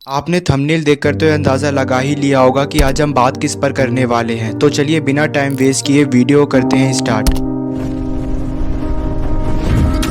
आपने थंबनेल देखकर तो ये अंदाज़ा लगा ही लिया होगा कि आज हम बात किस पर करने वाले हैं। तो चलिए बिना टाइम वेस्ट किए वीडियो करते हैं स्टार्ट।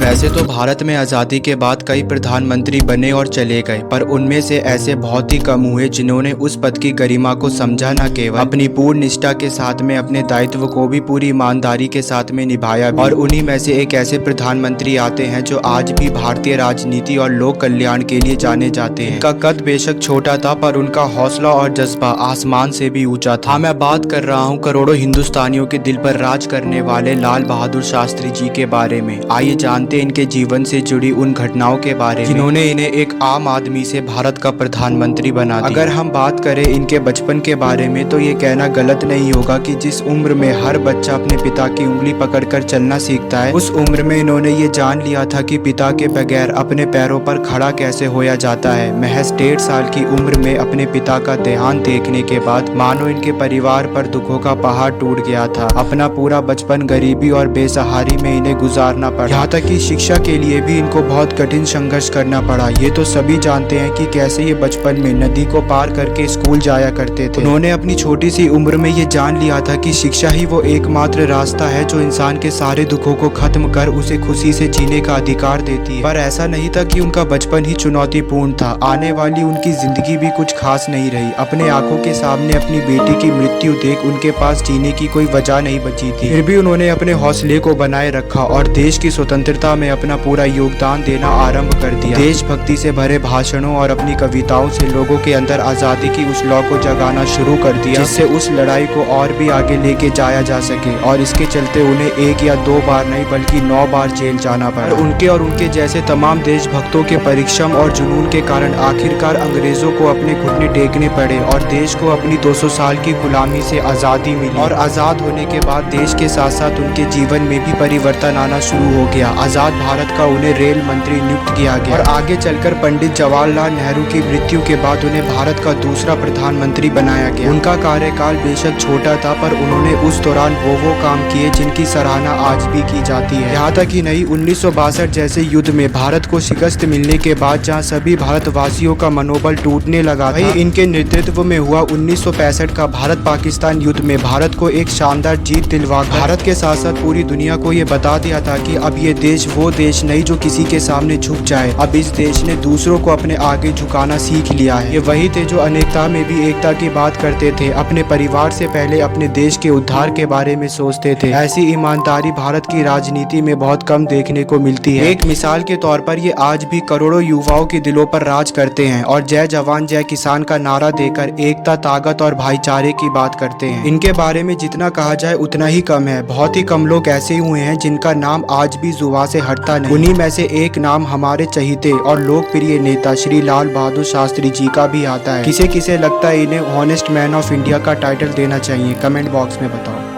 वैसे तो भारत में आज़ादी के बाद कई प्रधानमंत्री बने और चले गए, पर उनमें से ऐसे बहुत ही कम हुए जिन्होंने उस पद की गरिमा को समझा, न केवल अपनी पूर्ण निष्ठा के साथ में अपने दायित्व को भी पूरी ईमानदारी के साथ में निभाया। और उन्हीं में से एक ऐसे प्रधानमंत्री आते हैं जो आज भी भारतीय राजनीति और लोक कल्याण के लिए जाने जाते हैं। उनका कद बेशक छोटा था, पर उनका हौसला और जज्बा आसमान से भी ऊंचा था। मैं बात कर रहा हूँ करोड़ों हिंदुस्तानियों के दिल पर राज करने वाले लाल बहादुर शास्त्री जी के बारे में। आइए जानते इनके जीवन से जुड़ी उन घटनाओं के बारे में जिन्होंने इन्हें एक आम आदमी से भारत का प्रधानमंत्री बना दिया। अगर हम बात करें इनके बचपन के बारे में तो ये कहना गलत नहीं होगा कि जिस उम्र में हर बच्चा अपने पिता की उंगली पकड़कर चलना सीखता है, उस उम्र में इन्होंने ये जान लिया था कि पिता के बगैर अपने पैरों पर खड़ा कैसे होया जाता है। महज 1.5 साल की उम्र में अपने पिता का देहांत देखने के बाद मानो इनके परिवार पर दुखों का पहाड़ टूट गया था। अपना पूरा बचपन गरीबी और बेसहारी में इन्हें गुजारना पड़ा, यहाँ तक कि शिक्षा के लिए भी इनको बहुत कठिन संघर्ष करना पड़ा। ये तो सभी जानते हैं कि कैसे ये बचपन में नदी को पार करके स्कूल जाया करते थे। उन्होंने अपनी छोटी सी उम्र में ये जान लिया था कि शिक्षा ही वो एकमात्र रास्ता है जो इंसान के सारे दुखों को खत्म कर उसे खुशी से जीने का अधिकार देती है। पर ऐसा नहीं था कि उनका बचपन ही चुनौतीपूर्ण था। आने वाली उनकी जिंदगी भी कुछ खास नहीं रही। अपने आंखों के सामने अपनी बेटी की मृत्यु देख उनके पास जीने की कोई वजह नहीं बची थी। फिर भी उन्होंने अपने हौसले को बनाए रखा और देश की स्वतंत्रता में अपना पूरा योगदान देना आरंभ कर दिया। देशभक्ति से भरे भाषणों और अपनी कविताओं से लोगों के अंदर आजादी की उस लौ को जगाना शुरू कर दिया, जिससे उस लड़ाई को और भी आगे लेके जाया जा सके। और इसके चलते उन्हें 1 या 2 बार नहीं बल्कि 9 बार जेल जाना पड़ा। उनके और उनके जैसे तमाम देशभक्तों के परिश्रम और जुनून के कारण आखिरकार अंग्रेजों को अपने घुटने टेकने पड़े और देश को अपनी 200 साल की गुलामी से आजादी मिली। और आजाद होने के बाद देश के साथ साथ उनके जीवन में भी परिवर्तन आना शुरू हो गया। आजाद भारत का उन्हें रेल मंत्री नियुक्त किया गया और आगे चलकर पंडित जवाहरलाल नेहरू की मृत्यु के बाद उन्हें भारत का दूसरा प्रधानमंत्री बनाया गया। उनका कार्यकाल बेशक छोटा था, पर उन्होंने उस दौरान वो काम किए जिनकी सराहना आज भी की जाती है। यहाँ तक ही नहीं, 1962 जैसे युद्ध में भारत को शिकस्त मिलने के बाद जहाँ सभी भारतवासियों का मनोबल टूटने लगा था, इनके नेतृत्व में हुआ 1965 का भारत पाकिस्तान युद्ध में भारत को एक शानदार जीत दिलवा भारत के साथ साथ पूरी दुनिया को ये बता दिया था कि अब ये देश वो देश नहीं जो किसी के सामने झुक जाए। अब इस देश ने दूसरों को अपने आगे झुकाना सीख लिया है। ये वही थे जो अनेकता में भी एकता की बात करते थे, अपने परिवार से पहले अपने देश के उद्धार के बारे में सोचते थे। ऐसी ईमानदारी भारत की राजनीति में बहुत कम देखने को मिलती है। एक मिसाल के तौर पर ये आज भी करोड़ों युवाओं के दिलों पर राज करते हैं और जय जवान जय किसान का नारा देकर एकता, ताकत और भाईचारे की बात करते हैं। इनके बारे में जितना कहा जाए उतना ही कम है। बहुत ही कम लोग ऐसे हुए हैं जिनका नाम आज भी जुबान से हटता नहीं। उन्हीं में से एक नाम हमारे चहीते और लोकप्रिय नेता श्री लाल बहादुर शास्त्री जी का भी आता है। किसे किसे लगता है इन्हें ऑनेस्ट मैन ऑफ इंडिया का टाइटल देना चाहिए? कमेंट बॉक्स में बताओ।